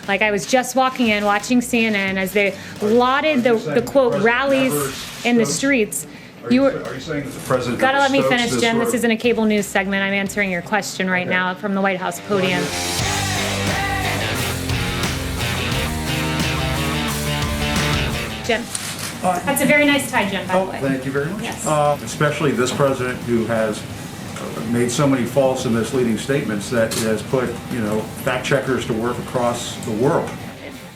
Like, I was just walking in, watching CNN as they lauded the quote, rallies in the streets. Are you saying that the president gotta let me finish, Jim. This is isn't a cable news segment. I'm answering your question right now from the White House podium. Jim. That's a very nice tie, Jim, by the way. Thank you very much. Yes. Especially this president who has made so many false and misleading statements that has put, fact checkers to work across the world.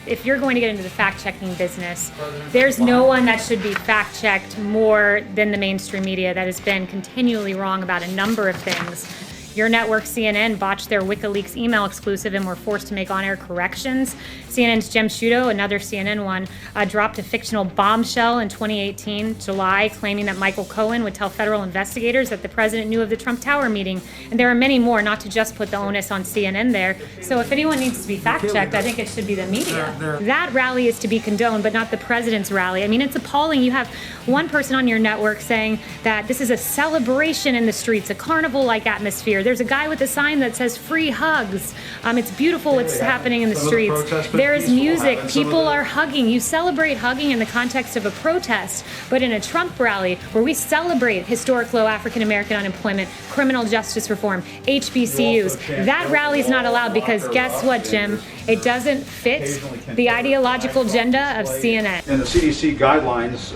If you're going to get into the fact-checking business, there's no one that should be fact-checked more than the mainstream media that has been continually wrong about a number of things. Your network, CNN, botched their WikiLeaks email exclusive and were forced to make on-air corrections. CNN's Jim Sciutto, another CNN one, dropped a fictional bombshell in 2018, July, claiming that Michael Cohen would tell federal investigators that the president knew of the Trump Tower meeting. And there are many more, not to just put the onus on CNN there. So if anyone needs to be fact-checked, I think it should be the media. That rally is to be condoned, but not the president's rally. I mean, it's appalling. You have one person on your network saying that this is a celebration in the streets, a carnival-like atmosphere. There's a guy with a sign that says free hugs. It's beautiful what's happening in the streets. There is music. People are hugging. You celebrate hugging in the context of a protest, but in a Trump rally where we celebrate historic low African American unemployment, criminal justice reform, HBCUs, that rally is not allowed because guess what, Jim? It doesn't fit the ideological agenda of CNN. And the CDC guidelines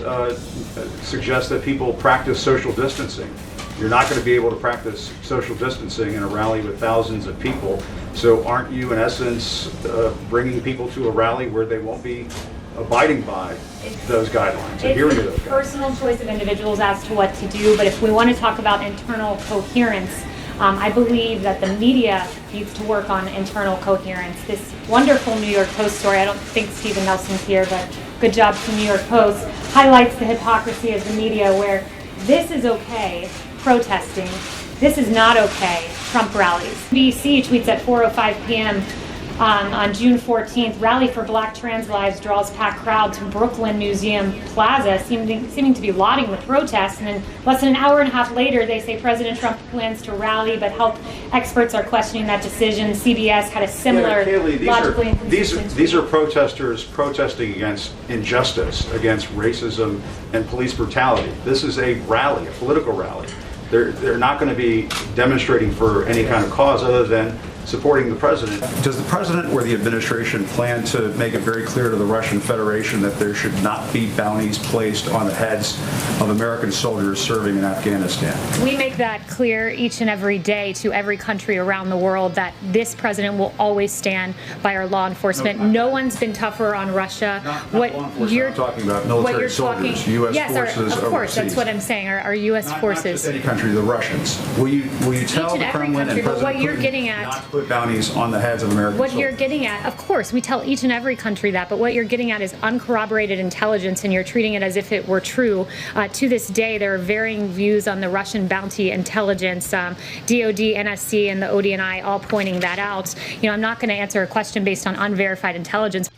suggest that people practice social distancing. You're not going to be able to practice social distancing in a rally with thousands of people. So aren't you, in essence, bringing people to a rally where they won't be abiding by those guidelines, adhering to those guidelines? It's a personal choice of individuals as to what to do, but if we want to talk about internal coherence, I believe that the media needs to work on internal coherence. This wonderful New York Post story, I don't think Stephen Nelson's here, but good job to New York Post, highlights the hypocrisy of the media where this is okay, protesting. This is not okay, Trump rallies. BBC tweets at 4:05 p.m. On June 14th, rally for Black trans lives draws packed crowd to Brooklyn Museum Plaza, seeming to be lauding the protest. And then less than an hour and a half later, they say President Trump plans to rally, but health experts are questioning that decision. CBS had a similar logically inconsistent. These are protesters protesting against injustice, against racism and police brutality. This is a rally, a political rally. They're not going to be demonstrating for any kind of cause other than supporting the president. Does the president or the administration plan to make it very clear to the Russian Federation that there should not be bounties placed on the heads of American soldiers serving in Afghanistan? We make that clear each and every day to every country around the world that this president will always stand by our law enforcement. No one's been tougher on Russia. Not law enforcement, I'm talking about military soldiers, U.S. forces of course, overseas. That's what I'm saying. Our U.S. forces. Not just any country, the Russians. Will you tell the Kremlin and President Putin not to put bounties on the heads of American soldiers? What you're getting at, of course, we tell each and every country that, but what you're getting at is uncorroborated intelligence, and you're treating it as if it were true. To this day, there are varying views on the Russian bounty intelligence. DOD, NSC, and the ODNI all pointing that out. I'm not going to answer a question based on unverified intelligence.